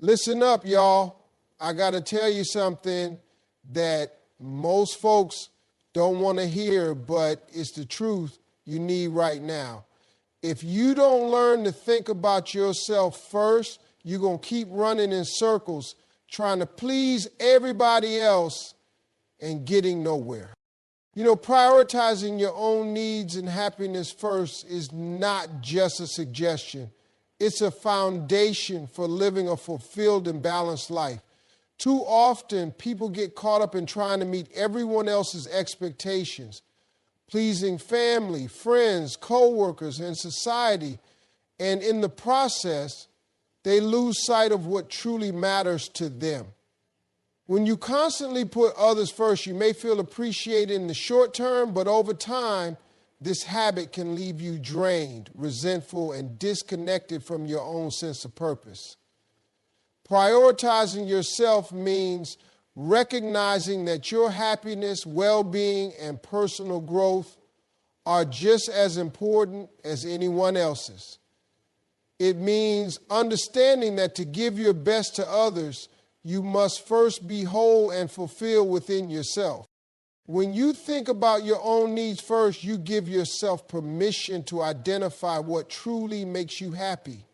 Listen up, y'all. I got to tell you something that most folks don't want to hear, but it's the truth you need right now. If you don't learn to think about yourself first, you're going to keep running in circles trying to please everybody else and getting nowhere. You know, prioritizing your own needs and happiness first is not just a suggestion. It's a foundation for living a fulfilled and balanced life. Too often, people get caught up in trying to meet everyone else's expectations, pleasing family, friends, co-workers, and society. And in the process, they lose sight of what truly matters to them. When you constantly put others first, you may feel appreciated in the short term, but over time, this habit can leave you drained, resentful, and disconnected from your own sense of purpose. Prioritizing yourself means recognizing that your happiness, well-being, and personal growth are just as important as anyone else's. It means understanding that to give your best to others, you must first be whole and fulfilled within yourself. When you think about your own needs first, you give yourself permission to identify what truly makes you happy.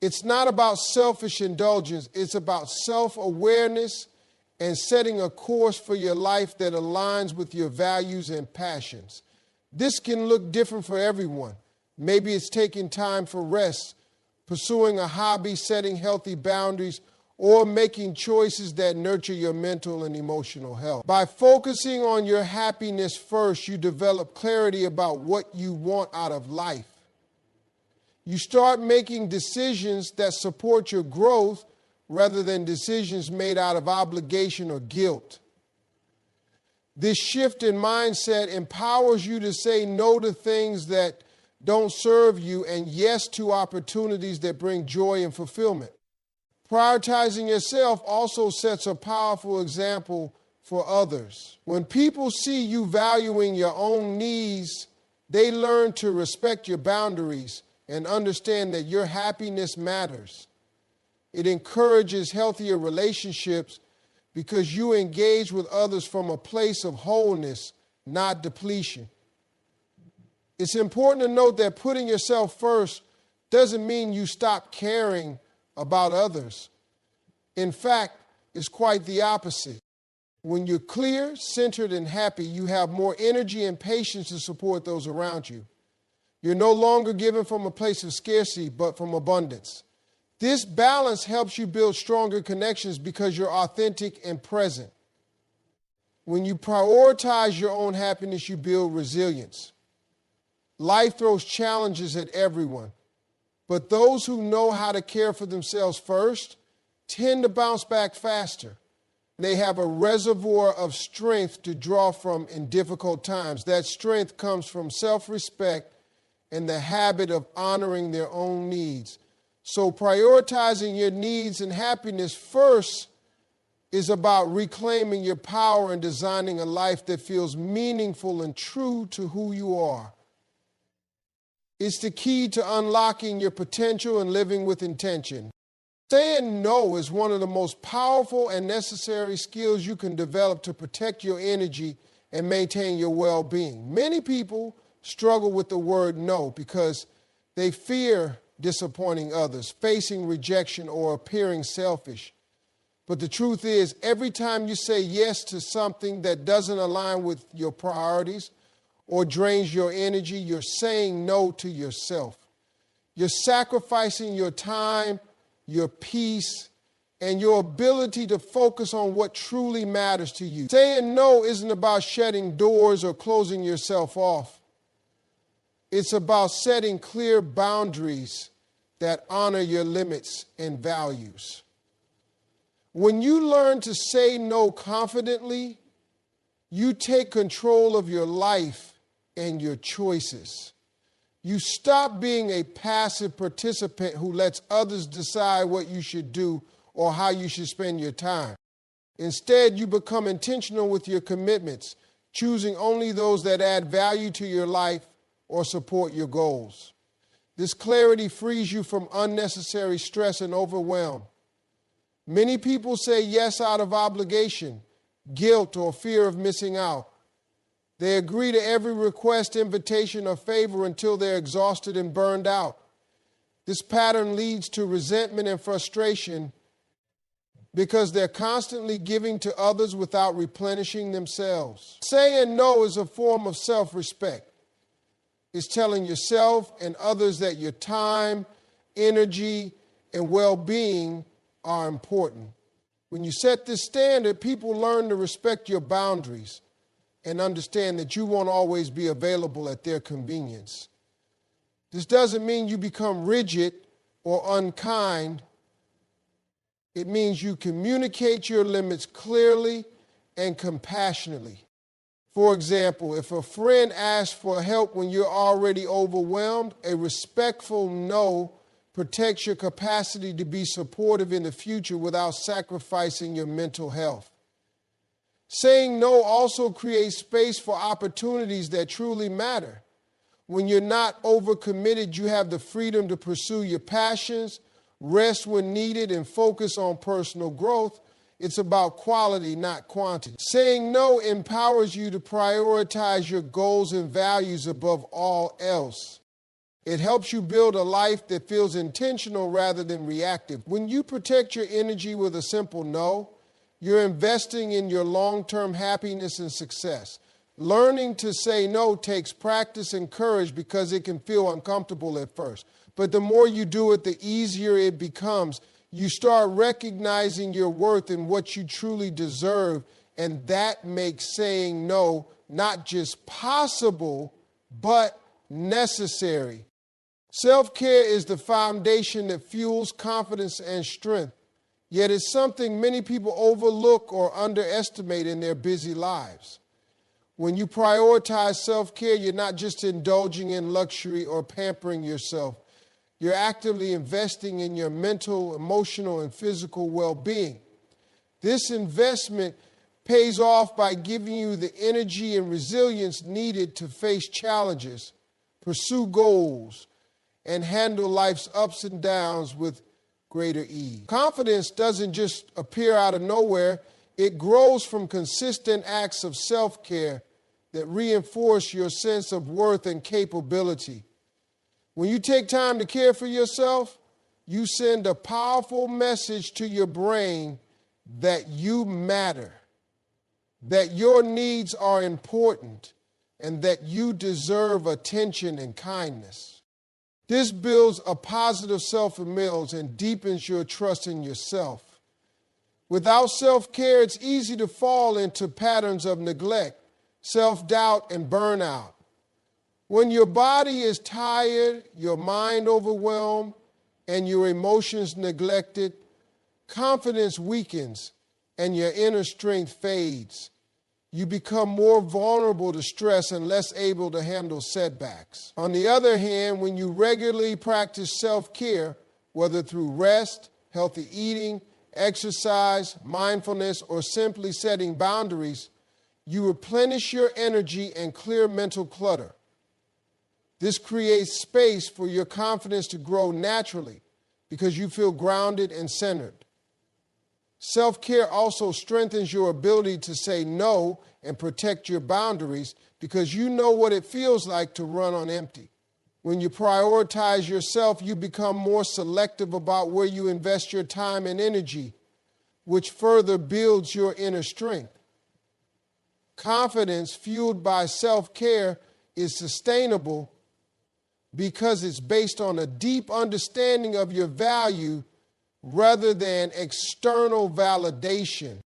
It's not about selfish indulgence. It's about self-awareness and setting a course for your life that aligns with your values and passions. This can look different for everyone. Maybe it's taking time for rest, pursuing a hobby, setting healthy boundaries, or making choices that nurture your mental and emotional health. By focusing on your happiness first, you develop clarity about what you want out of life. You start making decisions that support your growth rather than decisions made out of obligation or guilt. This shift in mindset empowers you to say no to things that don't serve you and yes to opportunities that bring joy and fulfillment. Prioritizing yourself also sets a powerful example for others. When people see you valuing your own needs, they learn to respect your boundaries and understand that your happiness matters. It encourages healthier relationships because you engage with others from a place of wholeness, not depletion. It's important to note that putting yourself first doesn't mean you stop caring about others. In fact, it's quite the opposite. When you're clear, centered, and happy, you have more energy and patience to support those around you. You're no longer giving from a place of scarcity, but from abundance. This balance helps you build stronger connections because you're authentic and present. When you prioritize your own happiness, you build resilience. Life throws challenges at everyone, but those who know how to care for themselves first tend to bounce back faster. They have a reservoir of strength to draw from in difficult times. That strength comes from self-respect and the habit of honoring their own needs. So prioritizing your needs and happiness first is about reclaiming your power and designing a life that feels meaningful and true to who you are. It's the key to unlocking your potential and living with intention. Saying no is one of the most powerful and necessary skills you can develop to protect your energy and maintain your well-being. Many people struggle with the word no because they fear disappointing others, facing rejection, or appearing selfish. But the truth is, every time you say yes to something that doesn't align with your priorities or drains your energy, you're saying no to yourself. You're sacrificing your time, your peace, and your ability to focus on what truly matters to you. Saying no isn't about shutting doors or closing yourself off. It's about setting clear boundaries that honor your limits and values. When you learn to say no confidently, you take control of your life and your choices. You stop being a passive participant who lets others decide what you should do or how you should spend your time. Instead, you become intentional with your commitments, choosing only those that add value to your life or support your goals. This clarity frees you from unnecessary stress and overwhelm. Many people say yes out of obligation, guilt, or fear of missing out. They agree to every request, invitation, or favor until they're exhausted and burned out. This pattern leads to resentment and frustration because they're constantly giving to others without replenishing themselves. Saying no is a form of self-respect. It's telling yourself and others that your time, energy, and well-being are important. When you set this standard, people learn to respect your boundaries and understand that you won't always be available at their convenience. This doesn't mean you become rigid or unkind. It means you communicate your limits clearly and compassionately. For example, if a friend asks for help when you're already overwhelmed, a respectful no protects your capacity to be supportive in the future without sacrificing your mental health. Saying no also creates space for opportunities that truly matter. When you're not overcommitted, you have the freedom to pursue your passions, rest when needed, and focus on personal growth. It's about quality, not quantity. Saying no empowers you to prioritize your goals and values above all else. It helps you build a life that feels intentional rather than reactive. When you protect your energy with a simple no, you're investing in your long-term happiness and success. Learning to say no takes practice and courage because it can feel uncomfortable at first. But the more you do it, the easier it becomes. You start recognizing your worth and what you truly deserve, and that makes saying no not just possible, but necessary. Self-care is the foundation that fuels confidence and strength, yet it's something many people overlook or underestimate in their busy lives. When you prioritize self-care, you're not just indulging in luxury or pampering yourself. You're actively investing in your mental, emotional, and physical well-being. This investment pays off by giving you the energy and resilience needed to face challenges, pursue goals, and handle life's ups and downs with greater ease. Confidence doesn't just appear out of nowhere. It grows from consistent acts of self-care that reinforce your sense of worth and capability. When you take time to care for yourself, you send a powerful message to your brain that you matter, that your needs are important, and that you deserve attention and kindness. This builds a positive self-image and deepens your trust in yourself. Without self-care, it's easy to fall into patterns of neglect, self-doubt, and burnout. When your body is tired, your mind overwhelmed, and your emotions neglected, confidence weakens and your inner strength fades. You become more vulnerable to stress and less able to handle setbacks. On the other hand, when you regularly practice self-care, whether through rest, healthy eating, exercise, mindfulness, or simply setting boundaries, you replenish your energy and clear mental clutter. This creates space for your confidence to grow naturally because you feel grounded and centered. Self-care also strengthens your ability to say no and protect your boundaries because you know what it feels like to run on empty. When you prioritize yourself, you become more selective about where you invest your time and energy, which further builds your inner strength. Confidence fueled by self-care is sustainable because it's based on a deep understanding of your value rather than external validation.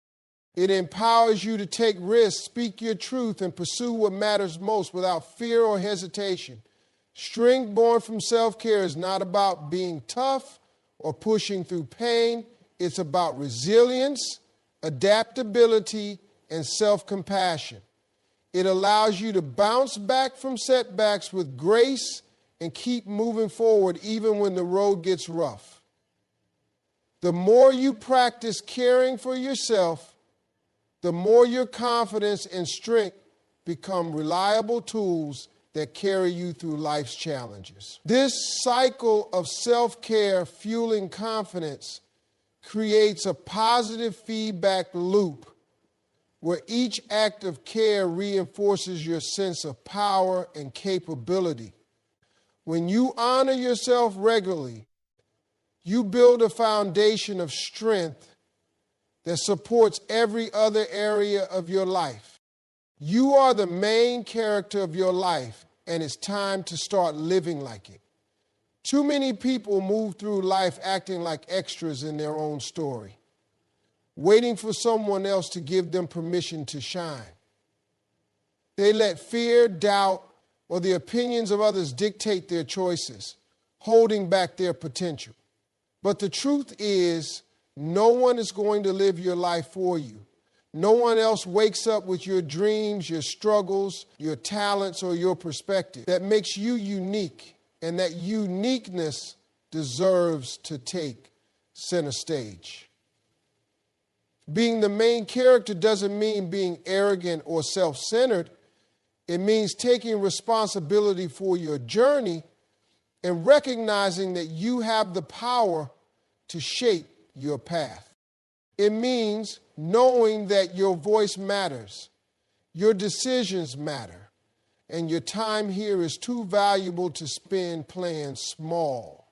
It empowers you to take risks, speak your truth, and pursue what matters most without fear or hesitation. Strength born from self-care is not about being tough or pushing through pain. It's about resilience, adaptability, and self-compassion. It allows you to bounce back from setbacks with grace and keep moving forward even when the road gets rough. The more you practice caring for yourself, the more your confidence and strength become reliable tools that carry you through life's challenges. This cycle of self-care fueling confidence creates a positive feedback loop where each act of care reinforces your sense of power and capability. When you honor yourself regularly, you build a foundation of strength that supports every other area of your life. You are the main character of your life, and it's time to start living like it. Too many people move through life acting like extras in their own story, waiting for someone else to give them permission to shine. They let fear, doubt, or the opinions of others dictate their choices, holding back their potential. But the truth is, no one is going to live your life for you. No one else wakes up with your dreams, your struggles, your talents, or your perspective. That makes you unique, and that uniqueness deserves to take center stage. Being the main character doesn't mean being arrogant or self-centered. It means taking responsibility for your journey and recognizing that you have the power to shape your path. It means knowing that your voice matters, your decisions matter, and your time here is too valuable to spend playing small.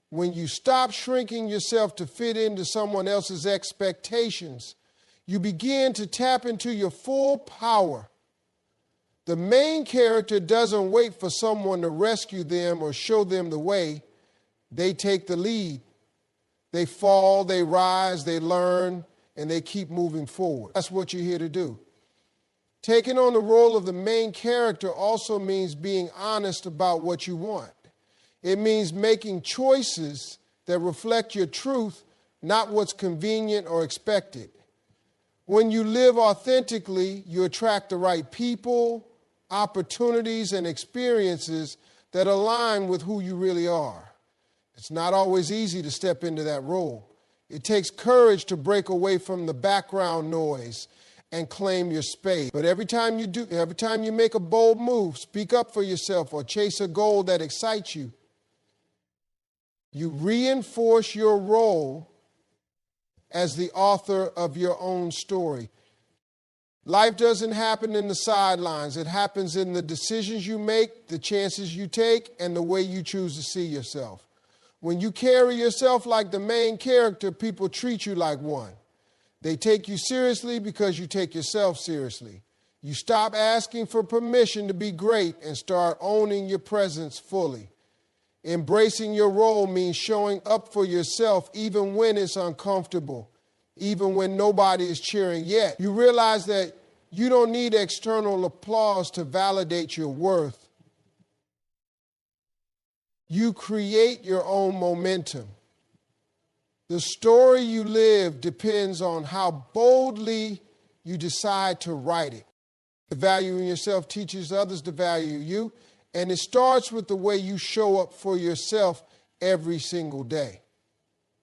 When you stop shrinking yourself to fit into someone else's expectations, you begin to tap into your full power. The main character doesn't wait for someone to rescue them or show them the way. They take the lead. They fall, they rise, they learn, and they keep moving forward. That's what you're here to do. Taking on the role of the main character also means being honest about what you want. It means making choices that reflect your truth, not what's convenient or expected. When you live authentically, you attract the right people, opportunities, and experiences that align with who you really are. It's not always easy to step into that role. It takes courage to break away from the background noise and claim your space. But every time you make a bold move, speak up for yourself, or chase a goal that excites you, you reinforce your role as the author of your own story. Life doesn't happen in the sidelines. It happens in the decisions you make, the chances you take, and the way you choose to see yourself. When you carry yourself like the main character, people treat you like one. They take you seriously because you take yourself seriously. You stop asking for permission to be great and start owning your presence fully. Embracing your role means showing up for yourself even when it's uncomfortable, even when nobody is cheering yet. You realize that you don't need external applause to validate your worth. You create your own momentum. The story you live depends on how boldly you decide to write it. Valuing yourself teaches others to value you, and it starts with the way you show up for yourself every single day.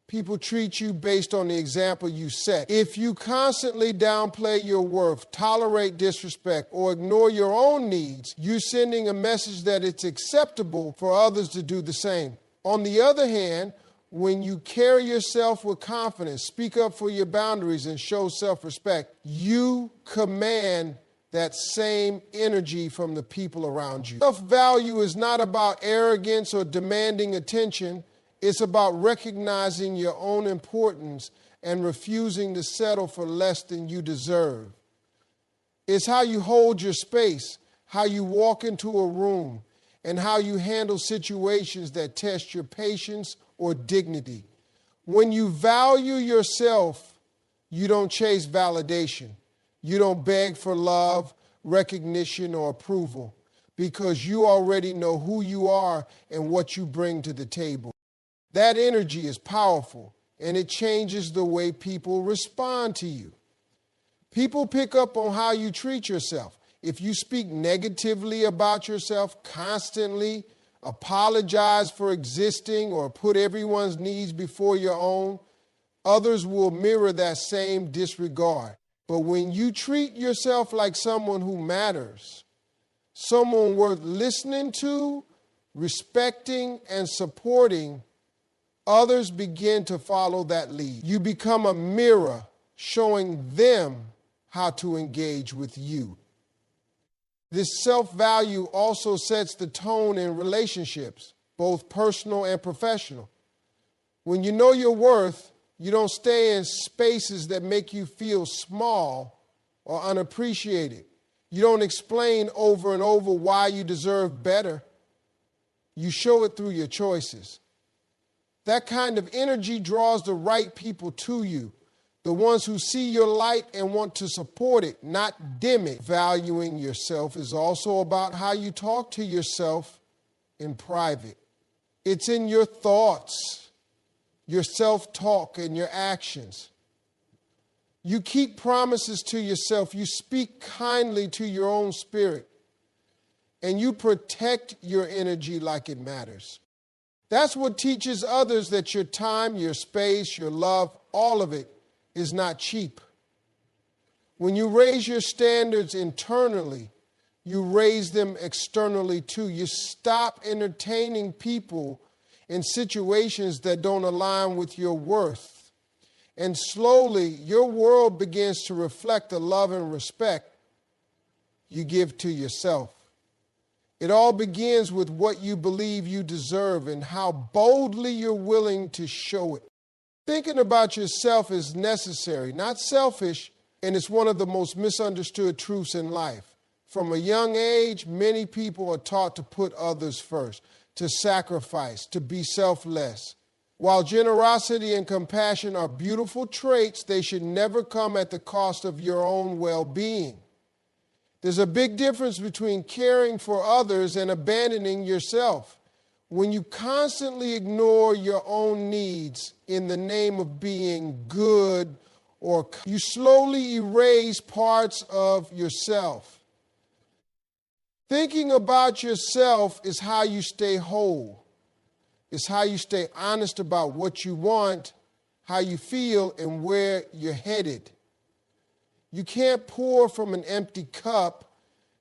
People treat you based on the example you set. If you constantly downplay your worth, tolerate disrespect, or ignore your own needs, you're sending a message that it's acceptable for others to do the same. On the other hand, when you carry yourself with confidence, speak up for your boundaries, and show self-respect, you command that same energy from the people around you. Self-value is not about arrogance or demanding attention. It's about recognizing your own importance and refusing to settle for less than you deserve. It's how you hold your space, how you walk into a room, and how you handle situations that test your patience or dignity. When you value yourself, you don't chase validation. You don't beg for love, recognition, or approval because you already know who you are and what you bring to the table. That energy is powerful, and it changes the way people respond to you. People pick up on how you treat yourself. If you speak negatively about yourself constantly, apologize for existing, or put everyone's needs before your own, others will mirror that same disregard. But when you treat yourself like someone who matters, someone worth listening to, respecting, and supporting, others begin to follow that lead. You become a mirror showing them how to engage with you. This self-value also sets the tone in relationships, both personal and professional. When you know your worth, you don't stay in spaces that make you feel small or unappreciated. You don't explain over and over why you deserve better. You show it through your choices. That kind of energy draws the right people to you, the ones who see your light and want to support it, not dim it. Valuing yourself is also about how you talk to yourself in private. It's in your thoughts, your self-talk, and your actions. You keep promises to yourself. You speak kindly to your own spirit. And you protect your energy like it matters. That's what teaches others that your time, your space, your love, all of it is not cheap. When you raise your standards internally, you raise them externally too. You stop entertaining people in situations that don't align with your worth. And slowly, your world begins to reflect the love and respect you give to yourself. It all begins with what you believe you deserve and how boldly you're willing to show it. Thinking about yourself is necessary, not selfish, and it's one of the most misunderstood truths in life. From a young age, many people are taught to put others first, to sacrifice, to be selfless. While generosity and compassion are beautiful traits, they should never come at the cost of your own well-being. There's a big difference between caring for others and abandoning yourself. When you constantly ignore your own needs in the name of being good, or you slowly erase parts of yourself. Thinking about yourself is how you stay whole. It's how you stay honest about what you want, how you feel, and where you're headed. You can't pour from an empty cup,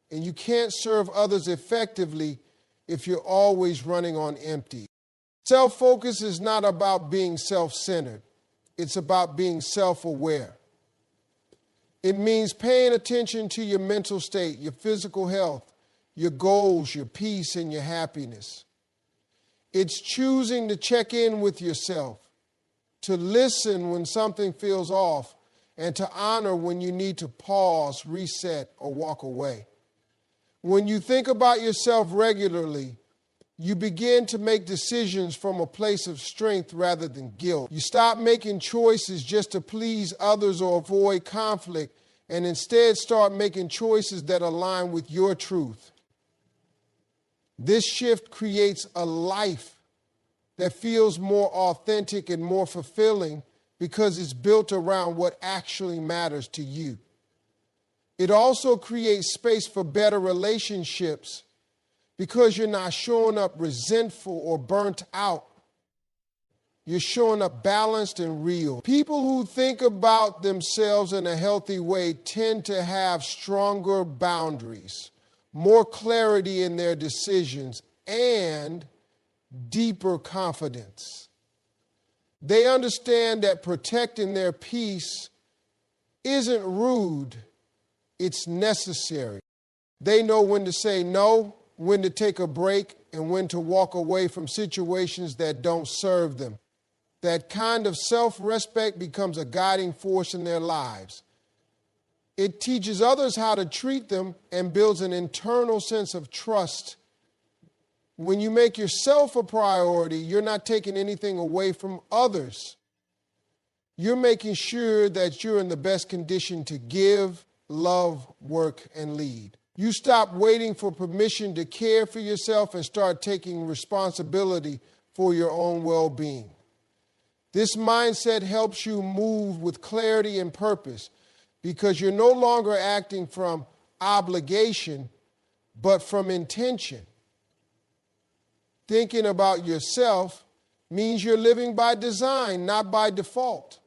and you can't serve others effectively if you're always running on empty. Self-focus is not about being self-centered. It's about being self-aware. It means paying attention to your mental state, your physical health, your goals, your peace, and your happiness. It's choosing to check in with yourself, to listen when something feels off, and to honor when you need to pause, reset, or walk away. When you think about yourself regularly, you begin to make decisions from a place of strength rather than guilt. You stop making choices just to please others or avoid conflict, and instead start making choices that align with your truth. This shift creates a life that feels more authentic and more fulfilling because it's built around what actually matters to you. It also creates space for better relationships because you're not showing up resentful or burnt out. You're showing up balanced and real. People who think about themselves in a healthy way tend to have stronger boundaries, more clarity in their decisions, and deeper confidence. They understand that protecting their peace isn't rude, it's necessary. They know when to say no, when to take a break, and when to walk away from situations that don't serve them. That kind of self-respect becomes a guiding force in their lives. It teaches others how to treat them and builds an internal sense of trust. When you make yourself a priority, you're not taking anything away from others. You're making sure that you're in the best condition to give, love, work, and lead. You stop waiting for permission to care for yourself and start taking responsibility for your own well-being. This mindset helps you move with clarity and purpose because you're no longer acting from obligation, but from intention. Thinking about yourself means you're living by design, not by default.